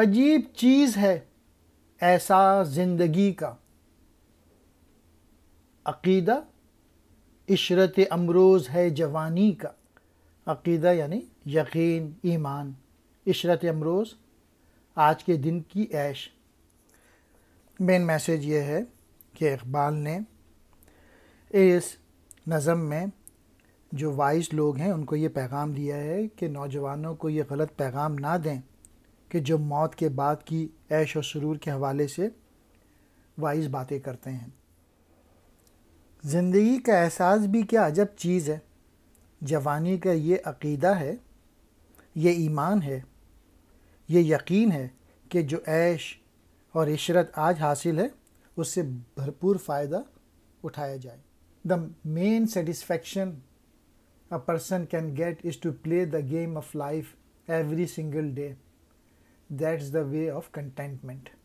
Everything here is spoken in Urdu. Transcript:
عجیب چیز ہے احساس زندگی کا، عقیدہ عشرت امروز ہے جوانی کا۔ عقیدہ یعنی یقین، ایمان، عشرت امروز آج کے دن کی عیش۔ مین میسیج یہ ہے کہ اقبال نے اس نظم میں جو وائز لوگ ہیں ان کو یہ پیغام دیا ہے کہ نوجوانوں کو یہ غلط پیغام نہ دیں کہ جو موت کے بعد کی عیش و سرور کے حوالے سے وائز باتیں کرتے ہیں۔ زندگی کا احساس بھی کیا عجب چیز ہے، جوانی کا یہ عقیدہ ہے، یہ ایمان ہے، یہ یقین ہے کہ جو عیش اور عشرت آج حاصل ہے اس سے بھرپور فائدہ اٹھایا جائے۔ The main satisfaction a person can get is to play the game of life every single day. That's the way of contentment.